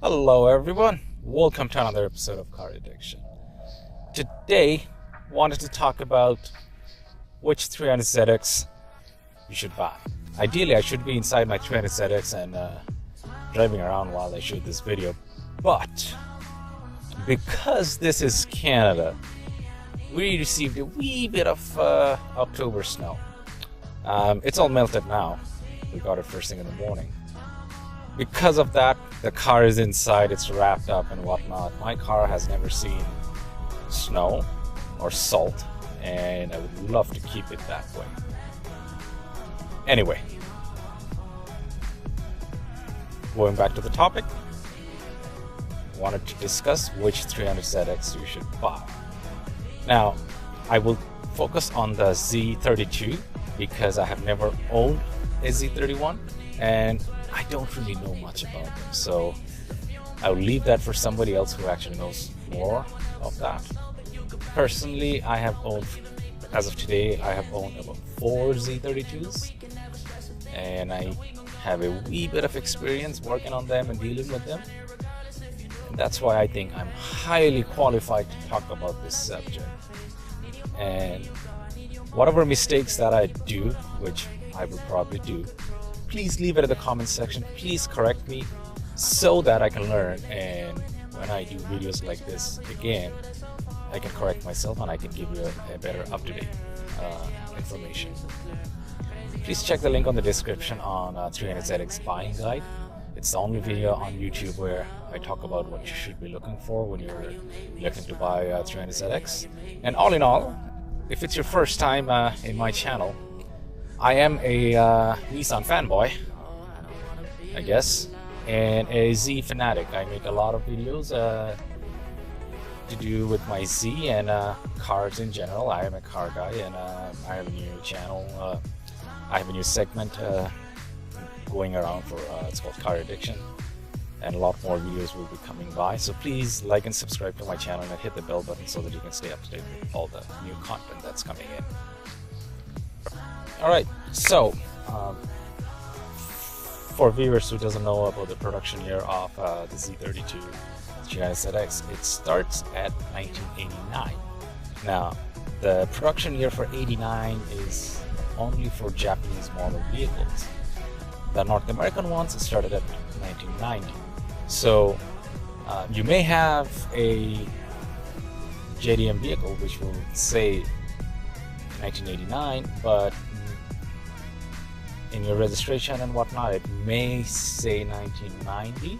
Hello everyone, welcome to another episode of Car Addiction. Today, wanted to talk about which 300ZX you should buy. Ideally, I should be inside my 300ZX and driving around while I shoot this video, but because this is Canada, we received a wee bit of October snow. It's all melted now. We got it first thing in the morning. Because of that, the car is inside, it's wrapped up and whatnot. My car has never seen snow or salt, and I would love to keep it that way. Anyway, going back to the topic, wanted to discuss which 300ZX you should buy. Now, I will focus on the Z32 because I have never owned a Z31 and I don't really know much about them, so I'll leave that for somebody else who actually knows more of that. Personally, I have owned, as of today, I have owned about 4 Z32s, and I have a wee bit of experience working on them and dealing with them. And that's why I think I'm highly qualified to talk about this subject. And whatever mistakes that I do, which I will probably do, please leave it in the comment section. Please correct me so that I can learn, and when I do videos like this again, I can correct myself and I can give you a better up-to-date information. Please check the link on the description on 300ZX buying guide. It's the only video on YouTube where I talk about what you should be looking for when you're looking to buy 300ZX. And all in all, if it's your first time in my channel, I am a Nissan fanboy, I guess, and a Z fanatic. I make a lot of videos to do with my Z and cars in general. I am a car guy, and I have a new channel. I have a new segment going around for it's called Car Addiction, and a lot more videos will be coming by. So please like and subscribe to my channel and hit the bell button so that you can stay up to date with all the new content that's coming in. Alright, so for viewers who doesn't know about the production year of the Z32 300ZX, it starts at 1989. Now, the production year for 89 is only for Japanese model vehicles. The North American ones started at 1990. So you may have a JDM vehicle which will say 1989, but in your registration and whatnot, it may say 1990.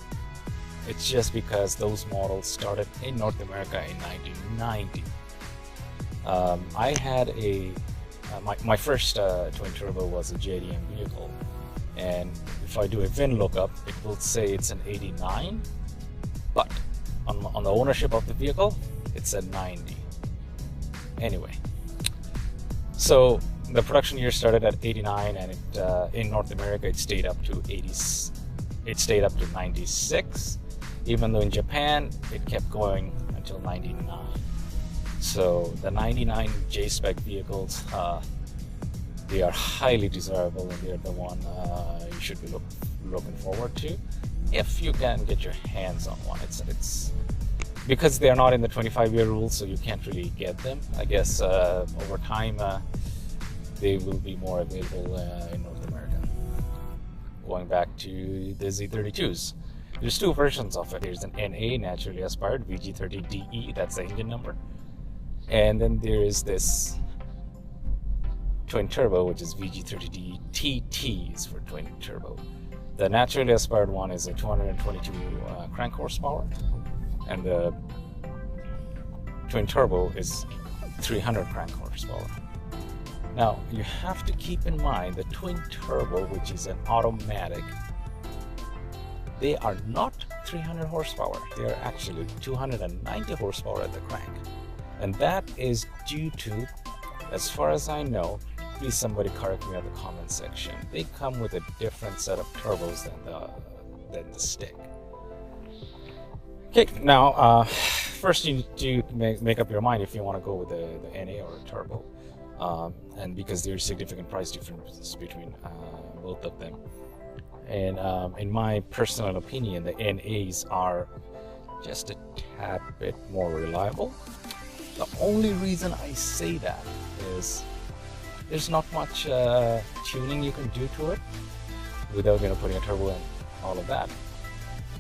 It's just because those models started in North America in 1990. I had a my first twin turbo was a JDM vehicle, and if I do a VIN lookup, it will say it's an 89, but on the ownership of the vehicle, it's a 90. Anyway, so the production year started at 89, and it, in North America it stayed up to 80s. It stayed up to 96, even though in Japan it kept going until 99. So the 99 J-spec vehicles, they are highly desirable, and they're the one you should be looking forward to if you can get your hands on one. It's because they are not in the 25-year rule, so you can't really get them. I guess over time they will be more available in North America. Going back to the Z32s, there's 2 versions of it. There's an NA, naturally aspired, VG30DE, that's the engine number, and then there is this twin turbo, which is VG30D TT, is for twin turbo. The naturally aspired one is a 222 crank horsepower, and the twin turbo is 300 crank horsepower. Now, you have to keep in mind the twin turbo, which is an automatic, they are not 300 horsepower. They are actually 290 horsepower at the crank. And that is due to, as far as I know, please somebody correct me in the comment section, they come with a different set of turbos than the stick. Okay, now first you need to make up your mind if you want to go with the NA or a turbo, and because there's significant price differences between both of them. And in my personal opinion, the NAs are just a tad bit more reliable. The only reason I say that is there's not much tuning you can do to it without putting a turbo and all of that.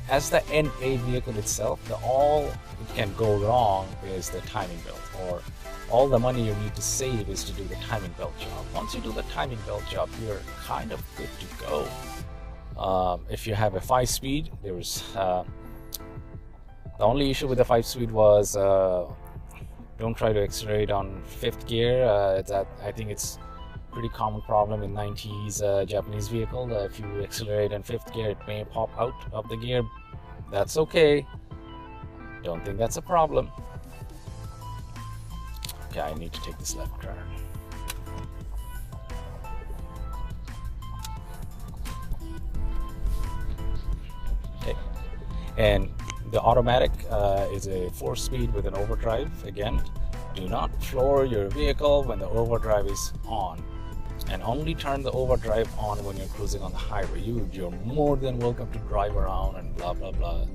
As the NA vehicle itself, all it can go wrong is the timing belt, or all the money you need to save is to do the timing belt job. Once you do the timing belt job, you're kind of good to go. If you have a 5-speed, there was the only issue with the 5-speed was don't try to accelerate on 5th gear. I think it's pretty common problem in 90s Japanese vehicle. If you accelerate in 5th gear, it may pop out of the gear. That's okay. Don't think that's a problem. Okay, I need to take this left turn. Okay, and the automatic is a 4-speed with an overdrive. Again, do not floor your vehicle when the overdrive is on, and only turn the overdrive on when you're cruising on the highway. You're more than welcome to drive around and blah blah blah.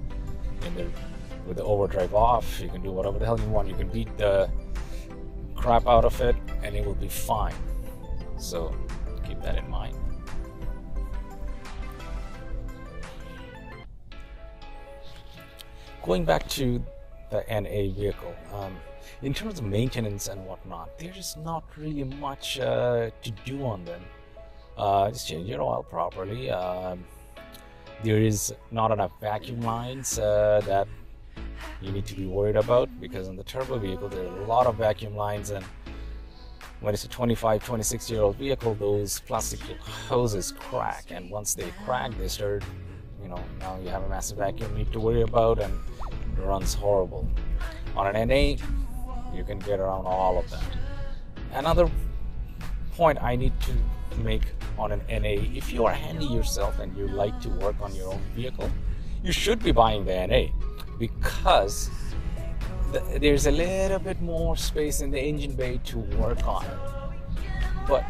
With the overdrive off, you can do whatever the hell you want. You can beat the crap out of it and it will be fine. So keep that in mind. Going back to the NA vehicle, in terms of maintenance and whatnot, there's not really much to do on them. Just change your oil properly. There is not enough vacuum lines that you need to be worried about, because on the turbo vehicle there are a lot of vacuum lines, and when it's a 26-year-old vehicle, those plastic hoses crack, and once they crack, they start, now you have a massive vacuum you need to worry about, and it runs horrible. On an NA, you can get around all of that. Another point I need to make on an NA, if you are handy yourself and you like to work on your own vehicle, you should be buying the NA, because there's a little bit more space in the engine bay to work on. But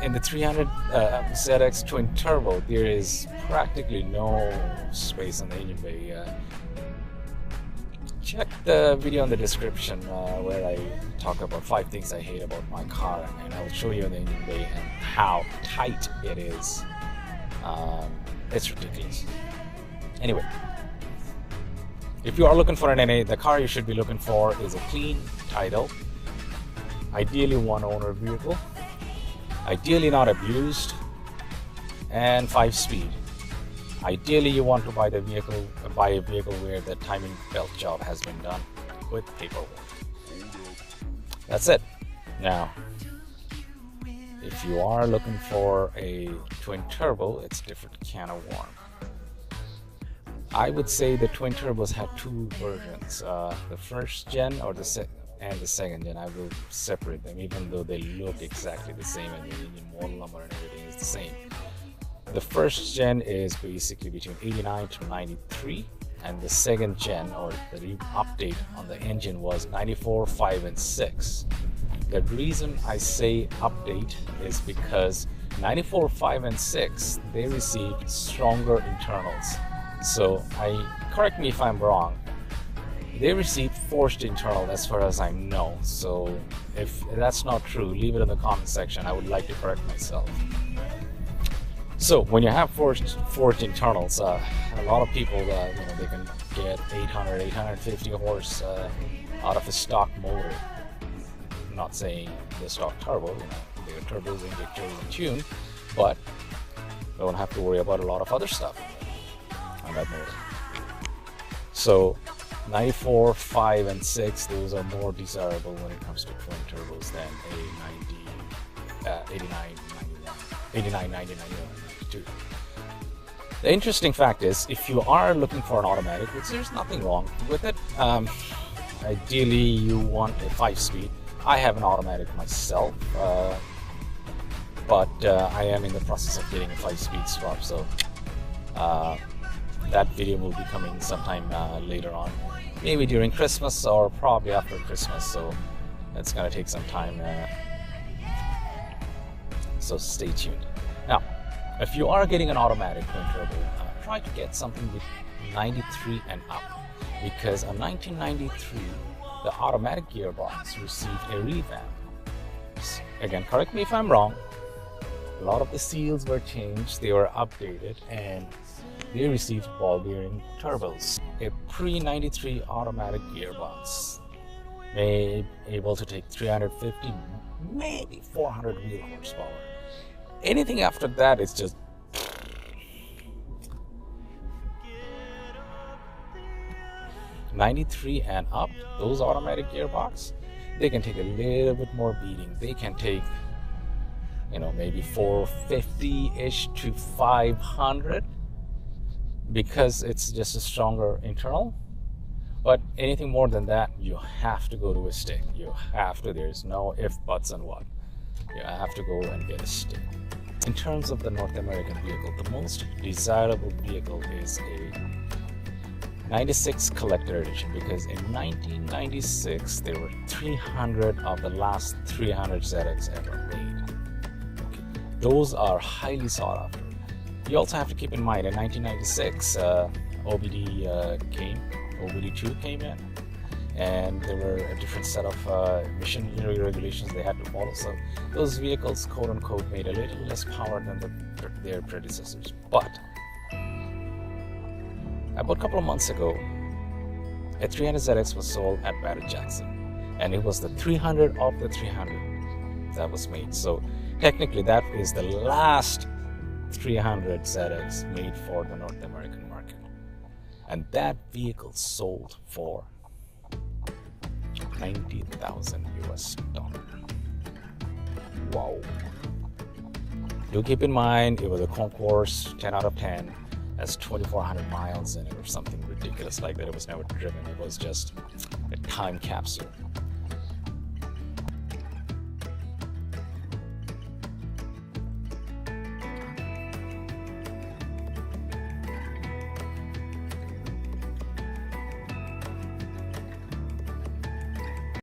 in the 300 ZX twin turbo, there is practically no space in the engine bay. Check the video in the description where I talk about 5 things I hate about my car, and I will show you in the engine bay and how tight it is. It's ridiculous. Anyway, if you are looking for an NA, the car you should be looking for is a clean title, ideally 1-owner vehicle, ideally not abused, and 5-speed. Ideally, you want to buy a vehicle where the timing belt job has been done with paperwork. That's it. Now, if you are looking for a twin turbo, it's a different can of worms. I would say the twin turbos have 2 versions, the first gen and the second gen. I will separate them, even though they look exactly the same and the engine model number and everything is the same. The first gen is basically between 89 to 93, and the second gen, or the update on the engine, was 94, 5, and 6. The reason I say update is because 94, 5, and 6, they received stronger internals. So, correct me if I'm wrong, they received forged internal as far as I know. So if that's not true, leave it in the comment section. I would like to correct myself. So when you have forged internals, a lot of people, they can get 800, 850 horse out of a stock motor. I'm not saying the stock turbo, the turbos, injectors, and tune, but don't have to worry about a lot of other stuff on that motor. So 94, 5, and 6, those are more desirable when it comes to twin turbos than a 89, 90, 91. The interesting fact is, if you are looking for an automatic, which there's nothing wrong with it, ideally you want a 5-speed. I have an automatic myself, but I am in the process of getting a 5-speed swap, so that video will be coming sometime later on. maybe during Christmas or probably after Christmas, so it's gonna take some time, so stay tuned. Now, if you are getting an automatic twin turbo, try to get something with 93 and up, because in 1993 the automatic gearbox received a revamp. Again, correct me if I'm wrong, a lot of the seals were changed, they were updated, and they received ball bearing turbos. A pre-93 automatic gearbox may be able to take 350, maybe 400 wheel horsepower. Anything after that is just '93 and up. Those automatic gearbox, they can take a little bit more beating. They can take, maybe 450-ish to 500, because it's just a stronger internal. But anything more than that, you have to go to a stick. You have to. There's no if, buts, and what. You have to go and get a stick. In terms of the North American vehicle, the most desirable vehicle is a 96 collector edition, because in 1996 there were 300 of the last 300 ZX ever made. Okay. Those are highly sought after. You also have to keep in mind in 1996 OBD2 came in, and there were a different set of emission regulations they had to follow. So those vehicles, quote unquote, made a little less power than their predecessors. But about a couple of months ago, a 300 ZX was sold at Barrett-Jackson, and it was the 300 of the 300 that was made. So technically that is the last 300 ZX made for the North American market. And that vehicle sold for $90,000 US. Wow. Do keep in mind, it was a concourse, 10 out of 10, has 2,400 miles in it or something ridiculous like that. It was never driven. It was just a time capsule.